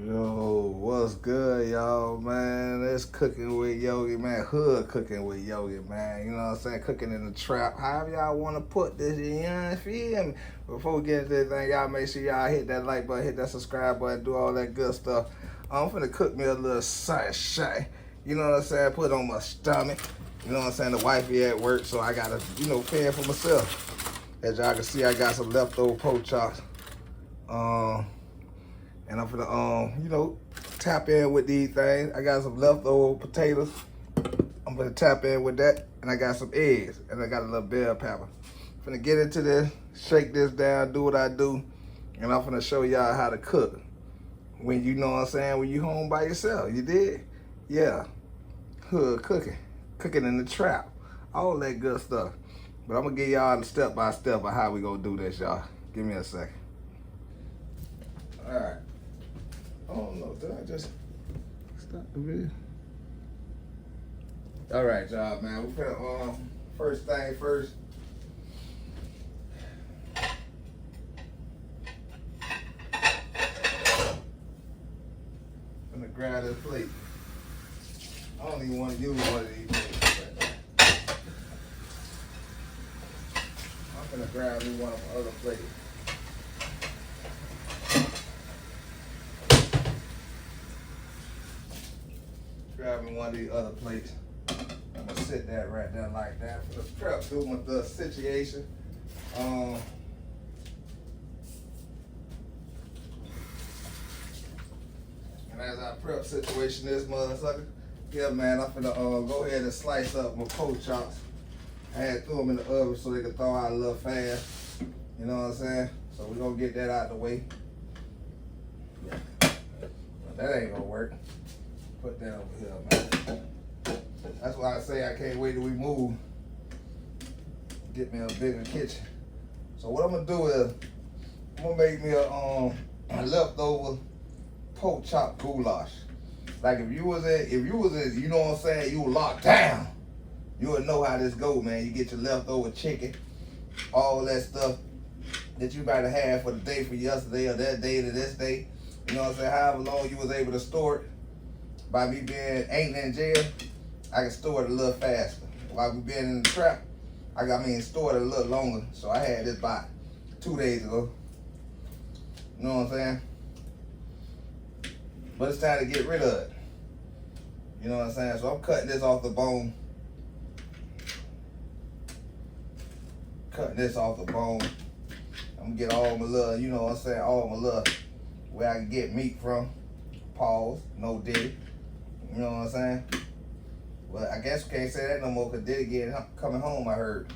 Yo, what's good, y'all, man? It's cooking with Yogi, man. Hood cooking with Yogi, man. You know what I'm saying? Cooking in the trap. However y'all want to put this, you know, feel me? Before we get into this thing, y'all make sure y'all hit that like button, hit that subscribe button, do all that good stuff. I'm finna cook me a little sashimi. You know what I'm saying? Put it on my stomach. You know what I'm saying? The wifey at work, so I gotta, fend for myself. As y'all can see, I got some leftover pork chops. And I'm finna, tap in with these things. I got some leftover potatoes. I'm gonna tap in with that. And I got some eggs. And I got a little bell pepper. Finna get into this, shake this down, do what I do. And I'm finna show y'all how to cook. When you know what I'm saying, when you home by yourself. You did? Yeah. Hood cooking. Cooking in the trap. All that good stuff. But I'm gonna give y'all the step by step of how we gonna do this, y'all. Give me a second. All right. I don't know, did I just stop the video? All right, y'all, man. We finna, first thing first. Finna grab this plate. I don't even want to use one of these plates right now. I'm finna grab me one of my other plates. Grabbing one of these other plates. I'm gonna sit that right there like that. For the prep through the situation. And as I prep situation this motherfucker, yeah man, I'm finna go ahead and slice up my pork chops. I had threw them in the oven so they could thaw out a little fast. You know what I'm saying? So we're gonna get that out the way. Yeah. But that ain't gonna work. Put that over here, man. That's why I say I can't wait till we move. Get me a bigger kitchen. So what I'm gonna do is I'm gonna make me a leftover pork chop goulash. Like if you was in, you know what I'm saying, you were locked down, you would know how this go, man. You get your leftover chicken, all that stuff that you might have had for the day for yesterday or that day to this day. You know what I'm saying? However long you was able to store it. By me being ain't in jail, I can store it a little faster. While we being in the trap, store it a little longer. So I had this about 2 days ago. You know what I'm saying? But it's time to get rid of it. You know what I'm saying? So I'm cutting this off the bone. Cutting this off the bone. I'm gonna get all my little, you know what I'm saying, all my little, where I can get meat from. Pause, no diddy. You know what I'm saying? Well, I guess we can't say that no more because Diddy coming home, I heard.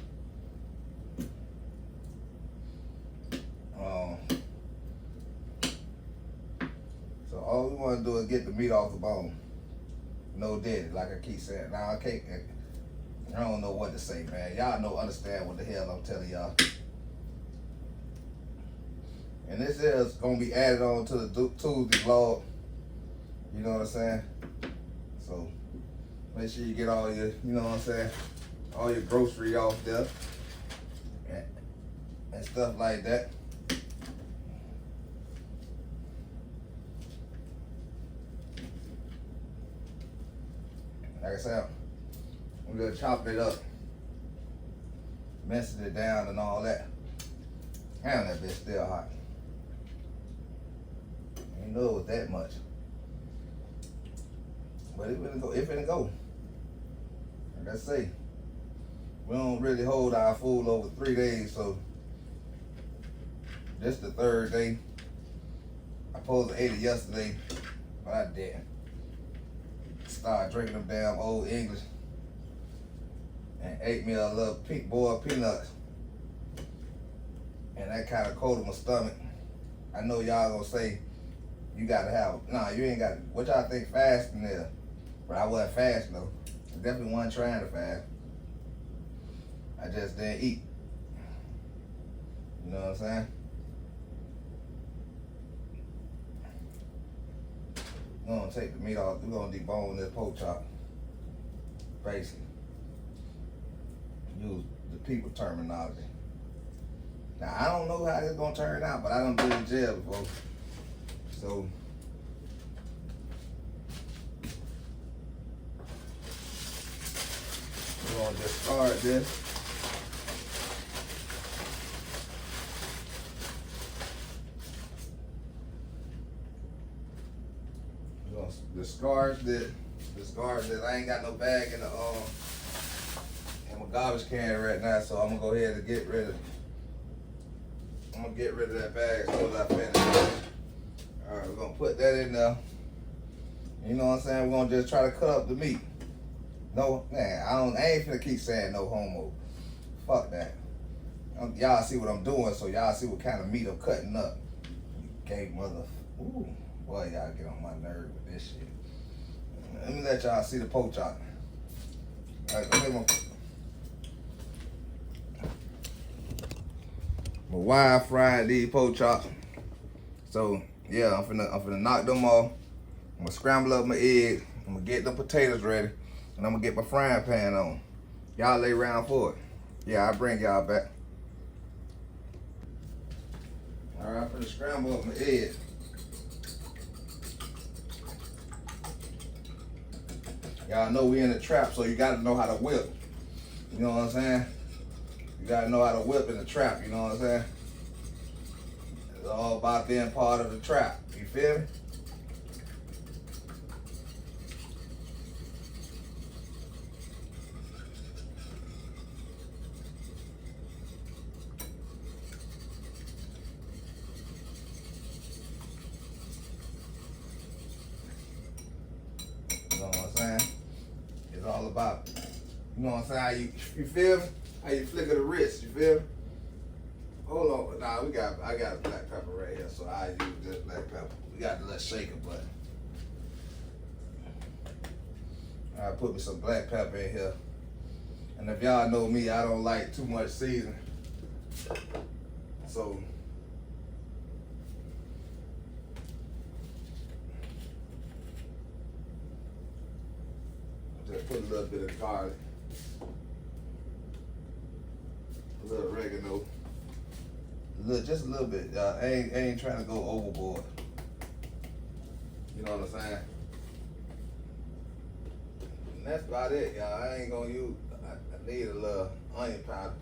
So all we want to do is get the meat off the bone. No Diddy, like I keep saying. Now I don't know what to say, man. Y'all understand what the hell I'm telling y'all. And this is gonna be added on to the Tuesday vlog. You know what I'm saying? So make sure you get all your, you know what I'm saying, all your grocery off there and stuff like that. Like I said, we're gonna chop it up, messing it down and all that. Damn, that bitch still hot. Ain't know it was that much. But it finna go. Like I say, we don't really hold our food over 3 days, so this the 3rd day. I supposed to ate it yesterday, but I didn't. Started drinking them damn Old English and ate me a little boiled peanuts. And that kind of coated my stomach. I know y'all gonna say, you gotta have, nah, you ain't got, what y'all think fasting is? But I wasn't fasting though. I definitely wasn't trying to fast. I just didn't eat. You know what I'm saying? We're gonna take the meat off. We're gonna debone this pork chop. Basically. Use the people terminology. Now I don't know how this gonna turn out, but I done been in jail before. So gonna discard this. We're gonna discard this. I ain't got no bag in my garbage can right now, so I'm gonna go ahead and get rid of. I'm gonna get rid of that bag as soon as I finish. All right, we're gonna put that in there. You know what I'm saying? We're gonna just try to cut up the meat. No, man, I ain't finna keep saying no homo. Fuck that. Y'all see what I'm doing, so y'all see what kind of meat I'm cutting up. You gay mother. Ooh, boy, y'all get on my nerve with this shit. Let me let y'all see the pork chop. All right, go ahead, my wire fried these pork chops. So yeah, I'm finna knock them off. I'm gonna scramble up my eggs. I'm gonna get the potatoes ready, and I'm gonna get my frying pan on. Y'all lay around for it. Yeah, I'll bring y'all back. All right, I'm finna scramble up my eggs. Y'all know we in the trap, so you gotta know how to whip. You know what I'm saying? You gotta know how to whip in the trap, you know what I'm saying? It's all about being part of the trap, you feel me? You know what I'm saying? It's all about, you know what I'm saying? How you feel me? How you flicker the wrist, you feel me? Hold on, nah, I got black pepper right here, so I use this black pepper. We got the little shaker button. I put me some black pepper in here. And if y'all know me, I don't like too much seasoning. So, just put a little bit of garlic. A little oregano. Just a little bit, y'all. I ain't trying to go overboard. You know what I'm saying? And that's about it, y'all. I ain't gonna use, I need a little onion powder.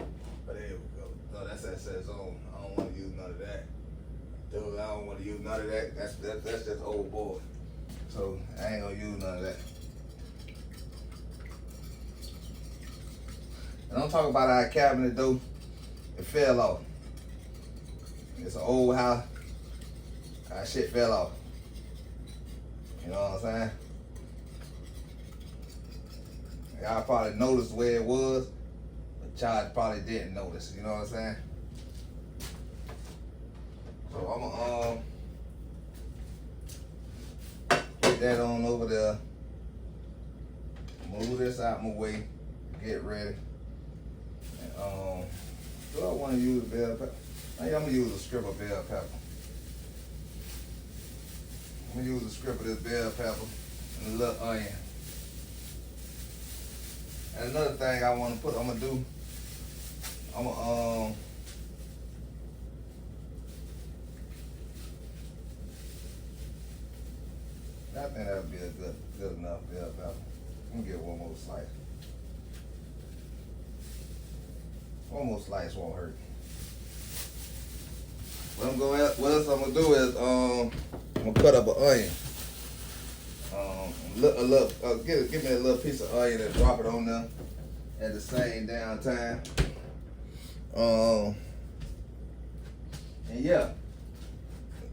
But there we go. No, that's that Sazone. I don't want to use none of that. Dude, I don't want to use none of that. That's just overboard. So I ain't gonna use none of that. And I'm talking about our cabinet though. It fell off. It's an old house. Our shit fell off. You know what I'm saying? Y'all probably noticed where it was, but y'all probably didn't notice. You know what I'm saying? So I'm gonna put that on over there. Move this out my way. Get ready. And, do I want to use bell pepper? I think I'm gonna use a strip of bell pepper. I'm gonna use a strip of this bell pepper and a little onion. And another thing I want to put, I'm gonna do, I'm gonna I think that'll be a good enough bell pepper. I'm gonna get one more slice. One more slice won't hurt. What else I'm gonna do is I'm gonna cut up an onion. Give me a little piece of onion and drop it on there at the same damn time. And yeah,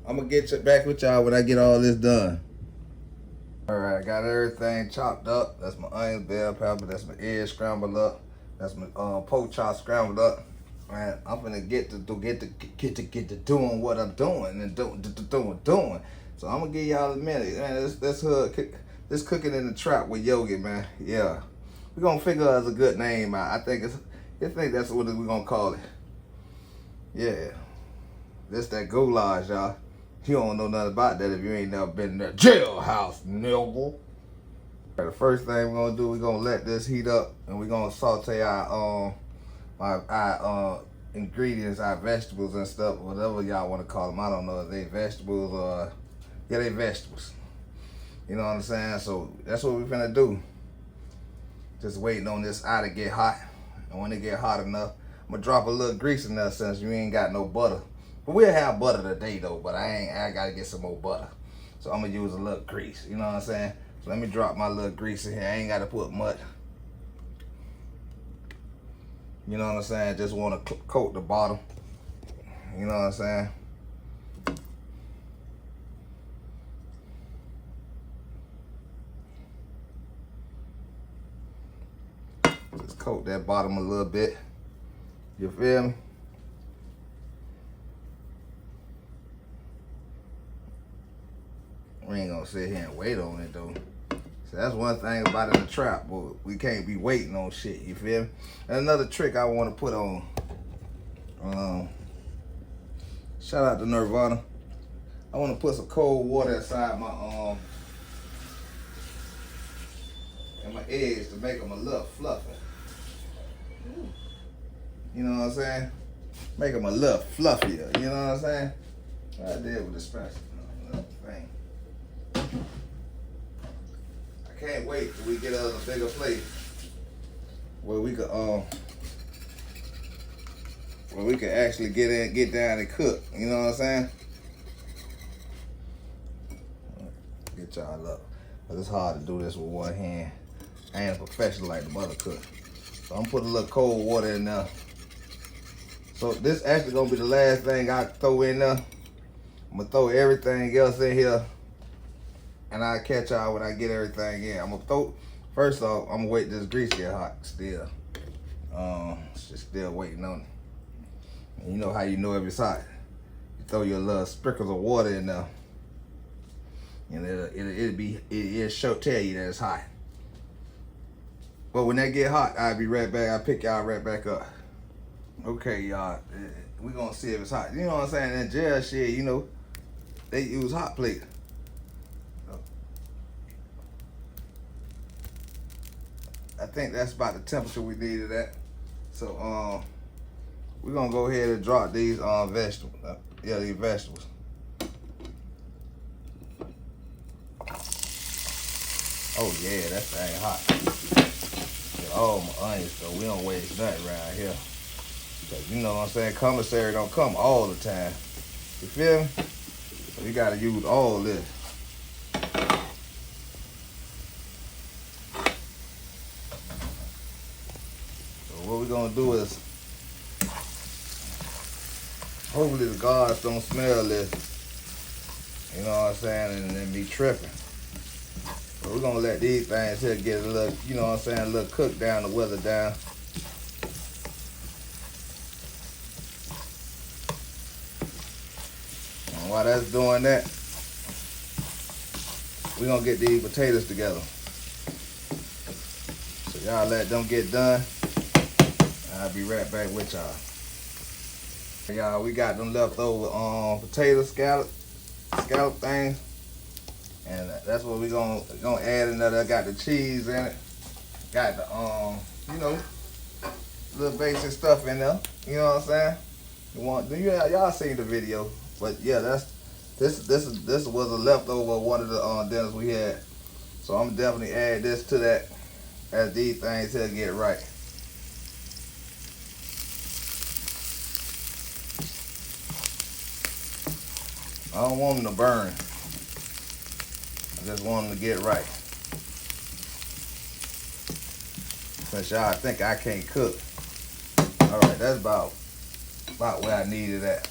I'm gonna get back with y'all when I get all this done. All right, I got everything chopped up. That's my onion, bell pepper. That's my egg scrambled up. That's my pork chop scrambled up. And I'm gonna get to doing what I'm doing and doing. So I'm gonna give y'all a minute, man. This cooking in the trap with Yogi, man. Yeah, we're gonna figure out a good name out. I think that's what we're gonna call it. Yeah, this that goulash, y'all. You don't know nothing about that if you ain't never been in that jailhouse, nigga. The first thing we're gonna do, we're gonna let this heat up, and we're gonna saute our ingredients, our vegetables and stuff, whatever y'all want to call them. I don't know if they vegetables or yeah, they vegetables. You know what I'm saying? So that's what we're finna do. Just waiting on this eye to get hot. And when it get hot enough, I'm gonna drop a little grease in there since you ain't got no butter. But we'll have butter today though, but I gotta get some more butter. So I'm gonna use a little grease, you know what I'm saying? So let me drop my little grease in here. I ain't gotta put much. You know what I'm saying? Just wanna coat the bottom. You know what I'm saying? Just coat that bottom a little bit. You feel me? We ain't gonna sit here and wait on it though. So that's one thing about in the trap, but we can't be waiting on shit, you feel me? And another trick I wanna put on, shout out to Nirvana. I wanna put some cold water inside my and my eggs to make them a little fluffy. You know what I'm saying? Make them a little fluffier, you know what I'm saying? What I did with the spatula, thing. I can't wait till we get us a bigger plate where we could actually get down and cook. You know what I'm saying? Get y'all up. But it's hard to do this with one hand. I ain't a professional like the mother cook. So I'm putting a little cold water in there. So this actually gonna be the last thing I throw in there. I'm gonna throw everything else in here, and I'll catch y'all when I get everything in. I'm gonna throw, first off, I'm gonna wait this grease get hot still. Just still waiting on it. And you know how you know if it's hot? You throw your little sprinkles of water in there, and it'll tell you that it's hot. But when that get hot, I'll be right back. I'll pick y'all right back up. Okay, y'all, we gonna see if it's hot. You know what I'm saying? That jail shit, you know, they use hot plate. I think that's about the temperature we needed at. So we're gonna go ahead and drop these vegetables. These vegetables. Oh yeah, that thing hot. Get all my onions, so we don't waste nothing around here. Cause you know what I'm saying, commissary don't come all the time. You feel me? So you gotta use all this. So what we're gonna do is, hopefully the guards don't smell this. You know what I'm saying, and then be tripping. But we're gonna let these things here get a little, you know what I'm saying, a little cooked down, the weather down. While that's doing that, we're gonna get these potatoes together. So y'all let them get done. I'll be right back with y'all. Y'all, we got them leftover potato scallop things. And that's what we're gonna add in there. I got the cheese in it. Got the you know, little basic stuff in there. You know what I'm saying? Y'all seen the video. But yeah, this was a leftover of one of the dinners we had. So I'm definitely add this to that as these things here get right. I don't want them to burn. I just want them to get right. Since y'all think I can't cook. All right, that's about where I needed at.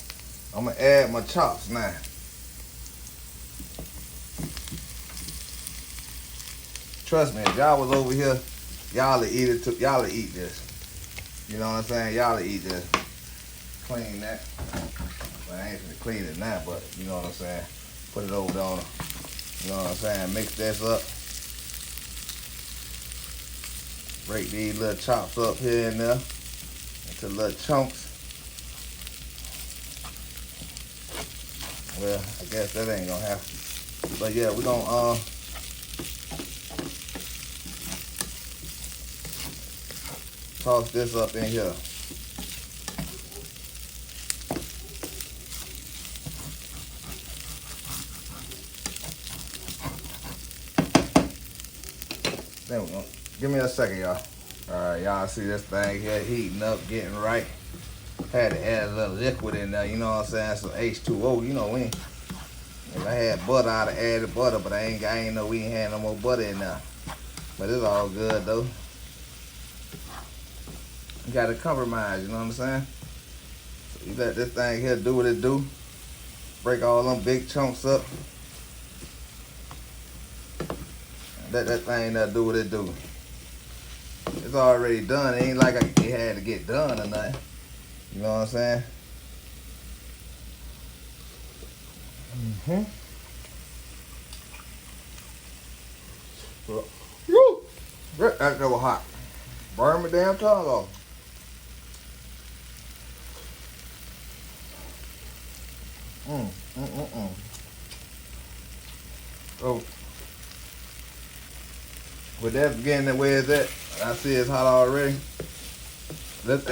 I'm gonna add my chops now. Trust me, if y'all was over here, y'all would eat it too. Y'all would eat this. You know what I'm saying? Y'all would eat this. Clean that. Well, I ain't gonna clean it now, but you know what I'm saying? Put it over on. You know what I'm saying? Mix this up. Break these little chops up here and there into little chunks. Well, I guess that ain't gonna happen. But yeah, we're gonna toss this up in here. Then we're gonna Give me a second, y'all. Alright, y'all see this thing here heating up, getting right. Had to add a little liquid in there, you know what I'm saying? Some H2O, you know, if I had butter, I'd have added butter, but I ain't know we ain't had no more butter in there. But it's all good though. You gotta compromise, you know what I'm saying? So you let this thing here do what it do. Break all them big chunks up. Let that thing there do what it do. It's already done. It ain't like it had to get done or nothing. You know what I'm saying? Woo! That was hot. Burn my damn tongue off. So, with that beginning the way it's at, I see it's hot already. Let's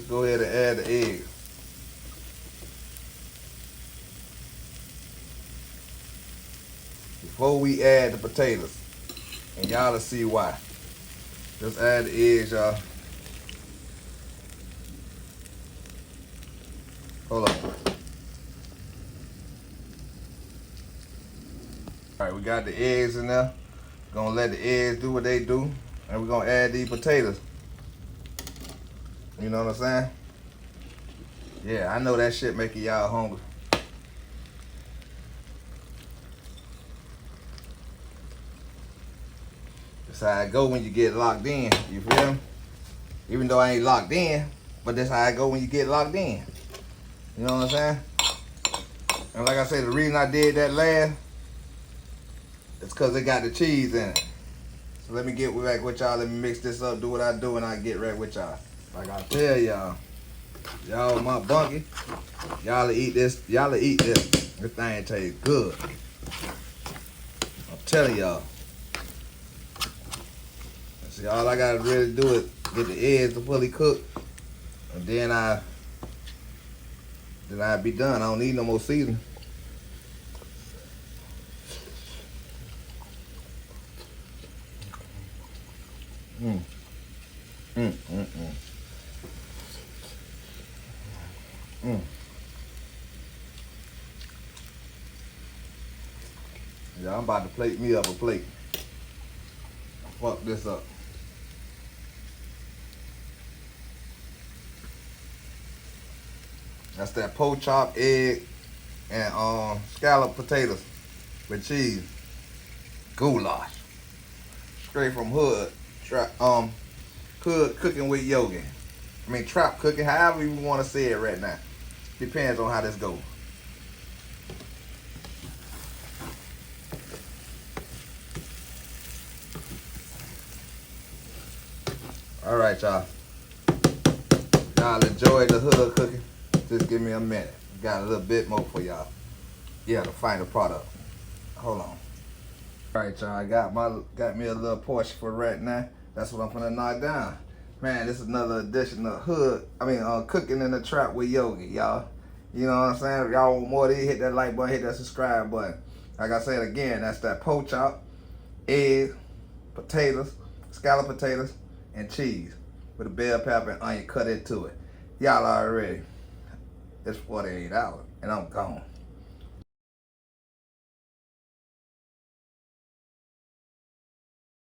go ahead and add the eggs. Before we add the potatoes, and y'all will see why. Just add the eggs, y'all. Hold on. All right, we got the eggs in there. Gonna let the eggs do what they do, and we're gonna add these potatoes. You know what I'm saying? Yeah, I know that shit making y'all hungry. That's how I go when you get locked in. You feel me? Even though I ain't locked in, but that's how I go when you get locked in. You know what I'm saying? And like I said, the reason I did that last is because it got the cheese in it. So let me get back with y'all. Let me mix this up, do what I do, and I get right with y'all. Like I tell y'all, y'all my bunkie, y'all eat this. Y'all eat this. This thing tastes good. I'm telling y'all. See, all I gotta really do is get the eggs to fully cook, and then I be done. I don't need no more seasoning. Yeah, I'm about to plate me up a plate. Fuck this up. That's that pork chop, egg, and scalloped potatoes with cheese. Goulash. Straight from hood. Hood cooking with Yogi. I mean trap cooking, however you want to say it right now. Depends on how this goes. All right, y'all. Y'all enjoy the hood cooking. Just give me a minute. Got a little bit more for y'all. Yeah, the final product. Hold on. All right, y'all. I got me a little portion for right now. That's what I'm gonna knock down. Man, this is another edition of cooking in the trap with Yogi, y'all. You know what I'm saying? If y'all want more of these, hit that like button, hit that subscribe button. Like I said again, that's that pork chop, eggs, potatoes, scalloped potatoes, and cheese with a bell pepper and onion cut into it. Y'all already. It's 48 hours, and I'm gone.